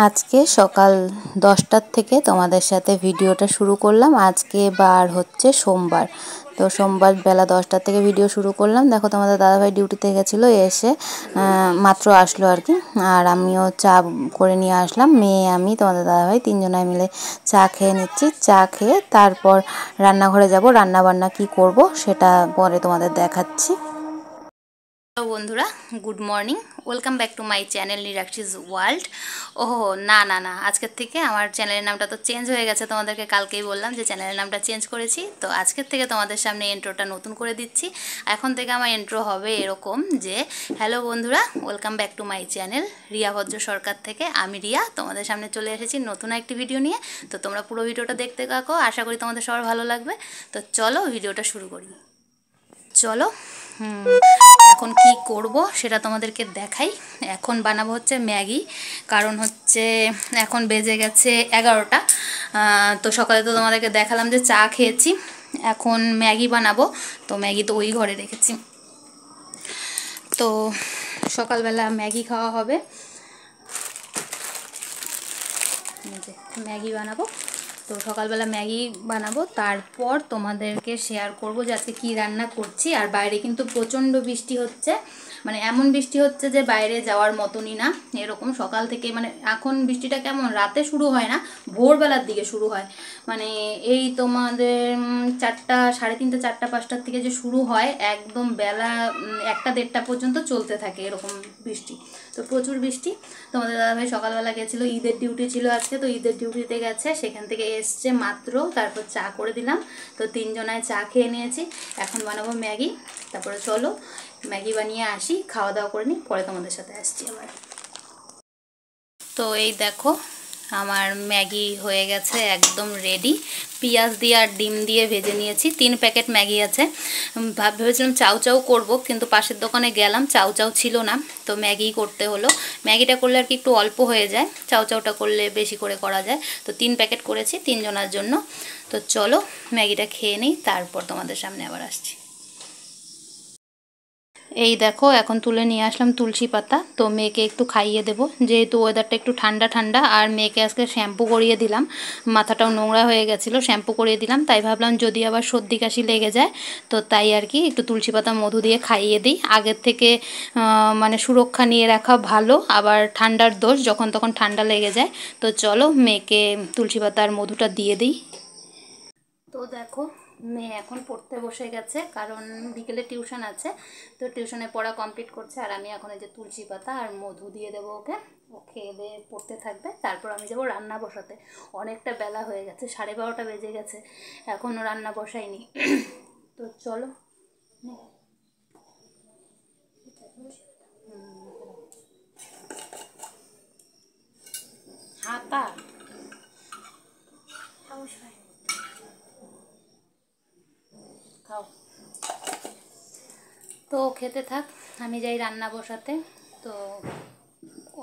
আজকে সকাল 10টার থেকে তোমাদের সাথে ভিডিওটা শুরু করলাম। আজকে বার হচ্ছে সোমবার, তো সোমবার বেলা 10টার থেকে ভিডিও শুরু করলাম। দেখো তোমাদের দাদাভাই ডিউটিতে গেছিলো, এসে মাত্র আসলো আর কি। আর আমিও চা করে নিয়ে আসলাম, মেয়ে আমি তোমাদের দাদাভাই তিনজনায় মিলে চা খেয়ে নিচ্ছি। চা খেয়ে তারপর রান্নাঘরে যাব, রান্না বান্না কি করব সেটা পরে তোমাদের দেখাচ্ছি। হ্যালো বন্ধুরা, good morning, welcome back to my channel নিরাক্ষিস ওয়ার্ল্ড। ওহো না না না, আজকের থেকে আমার চ্যানেলের নামটা তো চেঞ্জ হয়ে গেছে। তোমাদেরকে কালকেই বললাম যে চ্যানেলের নামটা চেঞ্জ করেছি, তো আজকের থেকে তোমাদের সামনে ইন্ট্রোটা নতুন করে দিচ্ছি। এখন থেকে আমার ইন্ট্রো হবে এরকম যে, হ্যালো বন্ধুরা, welcome back to my channel Riya ভদ্র সরকার থেকে। আমি রিয়া তোমাদের সামনে চলে এসেছি নতুন একটি ভিডিও নিয়ে। তো তোমরা পুরো ভিডিওটা দেখতে থাকো, আশা করি তোমাদের সবার ভালো লাগবে। তো চলো ভিডিওটা শুরু করি। চলো এখন কি করব সেটা তোমাদেরকে দেখাই। এখন বানাবো হচ্ছে ম্যাগি, কারণ হচ্ছে এখন বেজে গেছে 11টা। তো সকালে তো তোমাদেরকে দেখালাম যে চা খেয়েছি, এখন ম্যাগি বানাবো। তো ম্যাগি তো ওই ঘরে রেখেছি, তো সকালবেলা ম্যাগি খাওয়া হবে। ম্যাগি বানাবো, তো সকালবেলা ম্যাগি বানাবো, তারপর তোমাদেরকে শেয়ার করব যে আজকে কী রান্না করছি। আর বাইরে কিন্তু প্রচণ্ড বৃষ্টি হচ্ছে, মানে এমন বৃষ্টি হচ্ছে যে বাইরে যাওয়ার মতনই না এরকম। সকাল থেকে মানে এখন বৃষ্টিটা কেমন রাতে শুরু হয় না, ভোরবেলার দিকে শুরু হয়। মানে এই তোমাদের 4টা, 3:30, 4টা, 5টার থেকে যে শুরু হয় একদম বেলা 1টা 1:30 পর্যন্ত চলতে থাকে এরকম বৃষ্টি। তো প্রচুর বৃষ্টি। তোমাদের দাদাভাই সকালবেলা গেছিলো, ঈদের ডিউটি ছিল আজকে, তো ঈদের ডিউটিতে গেছে, সেখান থেকে এসছে মাত্র, তারপর চা করে দিলাম। তো তিনজনায় চা খেয়ে নিয়েছি, এখন বানাবো ম্যাগি। তারপরে চলো ম্যাগি বানিয়ে আসি, খাওয়া দাওয়া করে নিই, পরে তোমাদের সাথে আসছি আবার। তো এই দেখো আমার ম্যাগি হয়ে গেছে একদম রেডি। পেঁয়াজ দিয়ে আর ডিম দিয়ে ভেজে নিয়েছি, 3 প্যাকেট ম্যাগি আছে। ভেবেছিলাম চাউ চাউ করব, কিন্তু পাশের দোকানে গেলাম, চাউ চাউ ছিল না, তো ম্যাগি করতে হলো। ম্যাগিটা করলে আর কি একটু অল্প হয়ে যায়, চাউ চাউটা করলে বেশি করে করা যায়। তো 3 প্যাকেট করেছি 3 জনের জন্য। তো চলো ম্যাগিটা খেয়ে নিই, তারপর তোমাদের সামনে আবার আসছি। এই দেখো এখন তুলে নিয়ে আসলাম তুলসী পাতা, তো মেয়েকে একটু খাইয়ে দেবো, যেহেতু ওয়েদারটা একটু ঠান্ডা ঠান্ডা। আর মেয়েকে আজকে শ্যাম্পু করিয়ে দিলাম, মাথাটাও নোংরা হয়ে গেছিলো, শ্যাম্পু করিয়ে দিলাম। তাই ভাবলাম যদি আবার সর্দি কাশি লেগে যায়, তো তাই আর কি একটু তুলসী পাতা মধু দিয়ে খাইয়ে দিই। আগের থেকে মানে সুরক্ষা নিয়ে রাখা ভালো, আবার ঠান্ডার দোষ, যখন তখন ঠান্ডা লেগে যায়। তো চলো মেয়েকে তুলসী পাতার মধুটা দিয়ে দিই। তো দেখো মেয়ে এখন পড়তে বসে গেছে, কারণ বিকেলে টিউশন আছে, তো টিউশনে পড়া কমপ্লিট করছে। আর আমি এখন এই যে তুলসী পাতা আর মধু দিয়ে দেবো ওকে, ও খেয়ে দিয়ে পড়তে থাকবে। তারপর আমি যাবো রান্না বসাতে, অনেকটা বেলা হয়ে গেছে, 12:30 বেজে গেছে, এখনও রান্না বসাইনি। তো চলো হাতা খাও, তো খেতে থাক, আমি যাই রান্না বসাতে। তো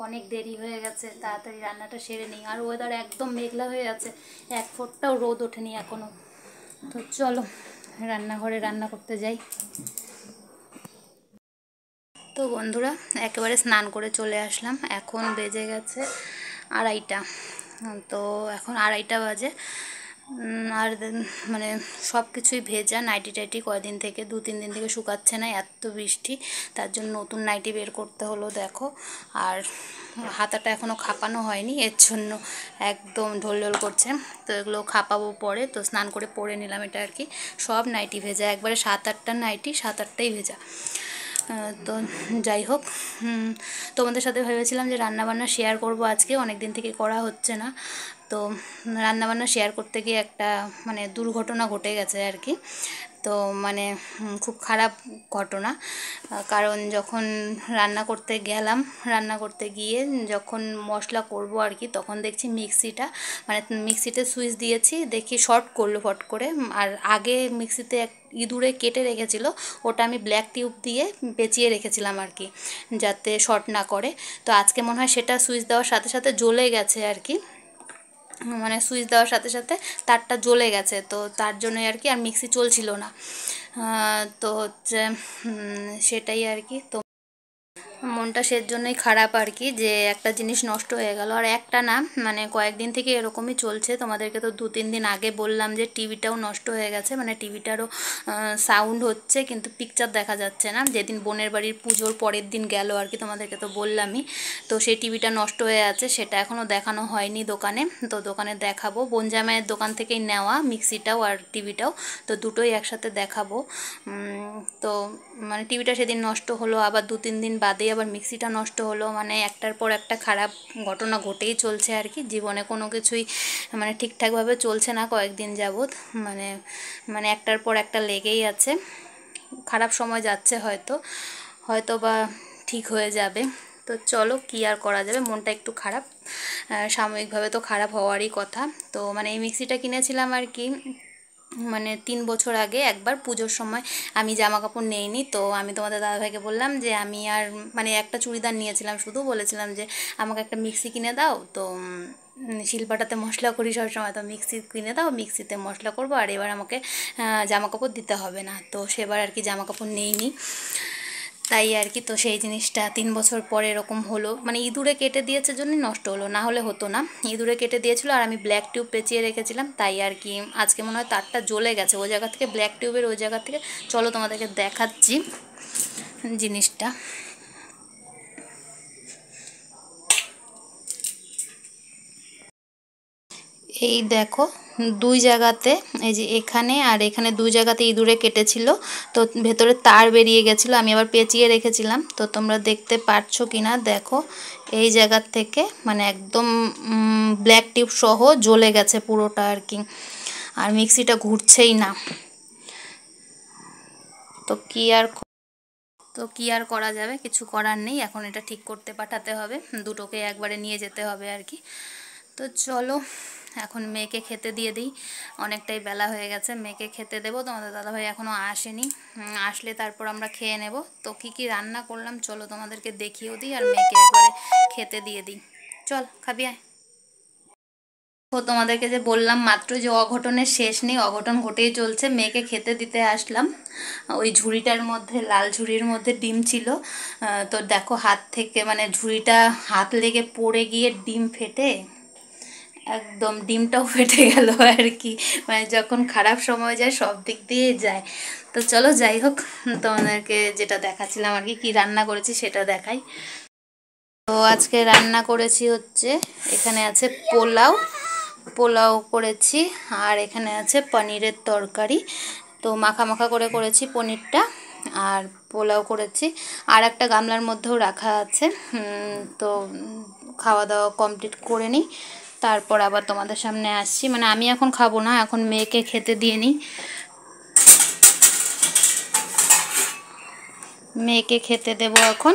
অনেক দেরি হয়ে গেছে, তাড়াতাড়ি রান্নাটা সেরে নিই। আর ওয়েদার একদম মেঘলা হয়ে আছে, 1 ফোঁটাও রোদ ওঠেনি এখনও। তো চলো রান্নাঘরে রান্না করতে যাই। তো বন্ধুরা একেবারে স্নান করে চলে আসলাম, এখন বেজে গেছে 2:30। তো এখন 2:30 বাজে। আর মানে সব কিছুই ভেজা, নাইটি টাইটি কয়দিন থেকে 2-3 দিন থেকে শুকাচ্ছে না, এত বৃষ্টি, তার জন্য নতুন নাইটি বের করতে হলো দেখো। আর হাতাটা এখনও খাপানো হয়নি, এর জন্য একদম ঢোল করছে। তো এগুলো খাপাবো পরে, তো স্নান করে পরে নিলাম এটা আর কি। সব নাইটি ভেজা, একবারে 7-8টা নাইটি, 7-8টাই ভেজা। তো যাই হোক, তোমাদের সাথে ভেবেছিলাম যে রান্নাবান্না শেয়ার করব আজকে, অনেক দিন থেকে করা হচ্ছে না। তো রান্নাবান্না শেয়ার করতে গিয়ে একটা মানে দুর্ঘটনা ঘটে গেছে আর কি। তো মানে খুব খারাপ ঘটনা, কারণ যখন রান্না করতে গেলাম, রান্না করতে গিয়ে যখন মশলা করব আর কি, তখন দেখছি মিক্সিটা, মানে মিক্সিতে সুইচ দিয়েছি, দেখি শর্ট করলো ফট করে। আর আগে মিক্সিতে ইঁদুরে কেটে রেখেছিল, ওটা আমি ব্ল্যাক টিউব দিয়ে পেঁচিয়ে রেখেছিলাম আর কি, যাতে শর্ট না করে। তো আজকে মনে হয় সেটা সুইচ দেওয়ার সাথে সাথে জ্বলে গেছে আর কি, মানে সুইচ দেওয়ার সাথে সাথে তারটা জ্বলে গেছে, তো তার জন্যই আর কি আর মিক্সি চলছিল না। তো হচ্ছে সেটাই আর কি। তো মনটা সের জন্যই খারাপ আর কি, যে একটা জিনিস নষ্ট হয়ে গেল। আর একটা না, মানে কয়েকদিন থেকে এরকমই চলছে। তোমাদেরকে তো 2-3 দিন আগে বললাম যে টিভিটাও নষ্ট হয়ে গেছে, মানে টিভিটারও সাউন্ড হচ্ছে কিন্তু পিকচার দেখা যাচ্ছে না। যেদিন বোনের বাড়ির পুজোর পরের দিন গেল আর কি, তোমাদেরকে তো বললামই। তো সেই টিভিটা নষ্ট হয়ে আছে, সেটা এখনও দেখানো হয়নি দোকানে। তো দোকানে দেখাবো, বোন জামাইয়ের দোকান থেকেই নেওয়া মিক্সিটাও আর টিভিটাও, তো দুটোই একসাথে দেখাবো। তো মানে টিভিটা সেদিন নষ্ট হলো, আবার 2-3 দিন বাদেই আবার মিক্সিটা নষ্ট হলো। মানে একটার পর একটা খারাপ ঘটনা ঘটেই চলছে আর কি। জীবনে কোনো কিছুই মানে ঠিকঠাকভাবে চলছে না কয়েকদিন যাবৎ, মানে মানে একটার পর একটা লেগেই আছে। খারাপ সময় যাচ্ছে, হয়তো বা ঠিক হয়ে যাবে। তো চলো, কি আর করা যাবে, মনটা একটু খারাপ, সাময়িকভাবে তো খারাপ হওয়ারই কথা। তো মানে এই মিক্সিটা কিনেছিলাম আর কি, মানে 3 বছর আগে একবার পুজোর সময়। আমি জামা কাপড় নেইনি, তো আমি তোমাদের দাদাভাইকে বললাম যে আমি আর মানে একটা চুড়িদার নিয়েছিলাম, শুধু বলেছিলাম যে আমাকে একটা মিক্সি কিনে দাও। তো শিলপাটাতে মশলা করি সবসময়, তো মিক্সি কিনে দাও, মিক্সিতে মশলা করবো, আর এবার আমাকে জামা কাপড় দিতে হবে না। তো সেবার আর কি জামা কাপড় নেইনি, তাই আর কি। তো সেই জিনিসটা 3 বছর পরে এরকম হলো, মানে ইঁদুরে কেটে দিয়েছে জন্যই নষ্ট হলো, না হলে হতো না। ইঁদুরে কেটে দিয়েছিল আর আমি ব্ল্যাক টিউব পেঁচিয়ে রেখেছিলাম, তাই আর কি। আজকে মনে হয় তারটা জ্বলে গেছে ওই জায়গা থেকে, ব্ল্যাক টিউবের ওই জায়গা থেকে। চলো তোমাদেরকে দেখাচ্ছি জিনিসটা। এই দেখো, 2 জায়গাতে, এই যে এখানে আর এখানে 2 জায়গাতে ইঁদুরে কেটেছিল, তো ভেতরে তার বেরিয়ে গেছিলো, আমি আবার পেঁচিয়ে রেখেছিলাম। তো তোমরা দেখতে পাচ্ছ কি না দেখো, এই জায়গার থেকে মানে একদম ব্ল্যাক টিউব সহ জ্বলে গেছে পুরোটা আর কি, আর মিক্সিটা ঘুরছেই না। তো কি আর করা যাবে, কিছু করার নেই, এখন এটা ঠিক করতে পাঠাতে হবে, দুটোকে একবারে নিয়ে যেতে হবে আর কি। তো চলো, এখন মেয়েকে খেতে দিয়ে দিই, অনেকটাই বেলা হয়ে গেছে, মেয়েকে খেতে দেবো। তোমাদের দাদাভাই এখনও আসেনি, আসলে তারপর আমরা খেয়ে নেব। তো কি রান্না করলাম চলো তোমাদেরকে দেখিয়েও দিই, আর মেয়েকে একবারে খেতে দিয়ে দিই। চল খাবি আয়। তো তোমাদেরকে যে বললাম মাত্র যে অঘটনের শেষ নেই, অঘটন ঘটেই চলছে। মেয়েকে খেতে দিতে আসলাম, ওই ঝুড়িটার মধ্যে, লাল ঝুড়ির মধ্যে ডিম ছিল। তো দেখো হাত থেকে মানে ঝুড়িটা হাত লেগে পড়ে গিয়ে ডিম ফেটে একদম ডিমটাও ফেটে গেল আর কি। মানে যখন খারাপ সময় যায় সব দিক দিয়েই যায়। তো চলো যাই হোক, তোমাদেরকে যেটা দেখাচ্ছিলাম আর কি, রান্না করেছি সেটা দেখাই। তো আজকে রান্না করেছি হচ্ছে, এখানে আছে পোলাও করেছি, আর এখানে আছে পনিরের তরকারি। তো মাখা মাখা করে করেছি পনিরটা, আর পোলাও করেছি, আর একটা গামলার মধ্যেও রাখা আছে। তো খাওয়া দাওয়া কমপ্লিট করে নিই, তারপর আবার তোমাদের সামনে আসছি। মানে আমি এখন খাবো না, এখন মেয়েকে খেতে দিয়ে নিই, মেয়েকে খেতে দেবো এখন।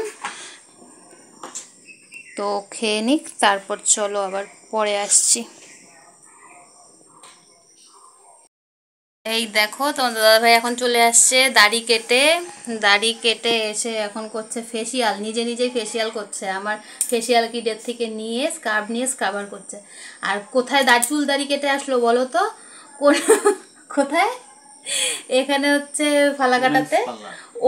তো খেয়ে নিক, তারপর চলো আবার পরে আসছি। এই দেখো, তোমার দাদাভাই এখন চলে আসছে দাড়ি কেটে এসে এখন করছে ফেসিয়াল, নিজে নিজেই ফেসিয়াল করছে। আমার ফেসিয়াল কিটের থেকে নিয়ে স্কার্ব নিয়ে স্কাবার করছে। আর কোথায় চুল দাড়ি কেটে আসলো বলো তো, কোথায়? এখানে হচ্ছে ফালাকাটাতে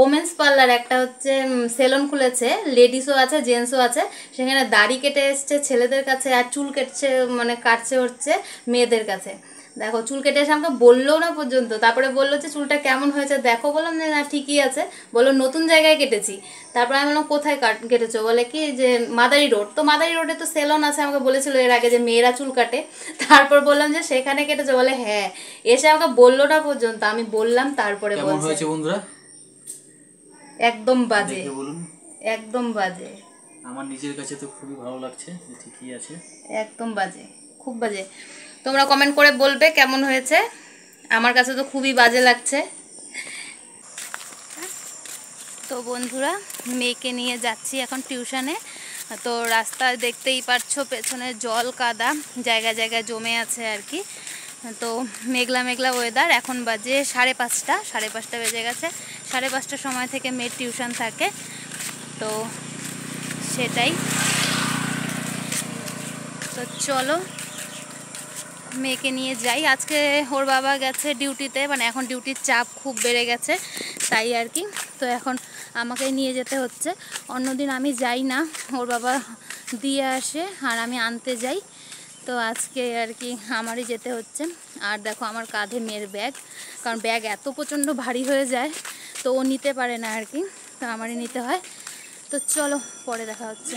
ওমেন্স পার্লার, একটা হচ্ছে সেলুন খুলেছে, লেডিসও আছে জেন্টসও আছে। সেখানে দাড়ি কেটে এসছে ছেলেদের কাছে, আর চুল কেটছে মানে কাটছে হচ্ছে মেয়েদের কাছে। দেখো চুল কেটে এসে আমাকে বললো না পর্যন্ত, তারপরে বললো যে চুলটা কেমন হয়েছে দেখো, বললাম যে না ঠিকই আছে। বললো নতুন জায়গায় কেটেছি। তারপরে আমি বললাম কোথায় কেটেছো, বলে কি যে মাদারি রোড। তো মাদারি রোডে তো সেলুন আছে, আমাকে বলেছিল এর আগে যে মেয়েরা চুল কাটে। তারপর বললাম যে সেখানে কেটেছো, বলে হ্যাঁ। এসে আমাকে বললো না পর্যন্ত, আমি বললাম তারপরে বলছে। বন্ধুরা একদম বাজে, একদম বাজে। আমার নিজের কাছে তো খুবই ভালো লাগছে, ঠিকই আছে, একদম বাজে, খুব বাজে। তোমরা কমেন্ট করে বলবে কেমন হয়েছে, আমার কাছে তো খুবই বাজে লাগছে। তো বন্ধুরা, মেয়েকে নিয়ে যাচ্ছি এখন টিউশনে। তো রাস্তায় দেখতেই পাচ্ছ পেছনে জল কাদা জায়গায় জায়গায় জমে আছে আর কি। তো মেঘলা মেঘলা ওয়েদার, এখন বাজে 5:30 বেজে গেছে। 5:30টার সময় থেকে মেয়ের টিউশন থাকে, তো সেটাই। তো চলো মেয়েকে নিয়ে যাই। আজকে ওর বাবা গেছে ডিউটিতে, মানে এখন ডিউটির চাপ খুব বেড়ে গেছে, তাই আর কি। তো এখন আমাকেই নিয়ে যেতে হচ্ছে। অন্যদিন আমি যাই না, ওর বাবা দিয়ে আসে আর আমি আনতে যাই। তো আজকে আর কি আমারই যেতে হচ্ছে। আর দেখো আমার কাঁধে মেয়ের ব্যাগ, কারণ ব্যাগ এত প্রচণ্ড ভারী হয়ে যায় তো ও নিতে পারে না আর কি, তো আমারই নিতে হয়। তো চলো পরে দেখা হচ্ছে।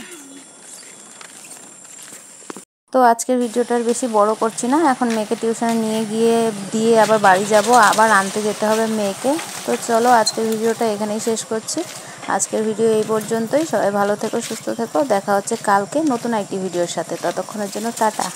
তো আজকের ভিডিওটার বেশি বড় করছি না, এখন মেয়েকে টিউশনে নিয়ে গিয়ে দিয়ে আবার বাড়ি যাব, আবার আনতে যেতে হবে মেয়েকে। তো চলো আজকের ভিডিওটা এখানেই শেষ করছি। আজকের ভিডিও এই পর্যন্তই। সবাই ভালো থেকো, সুস্থ থেকো। দেখা হচ্ছে কালকে নতুন একটি ভিডিওর সাথে। ততক্ষণের জন্য টাটা।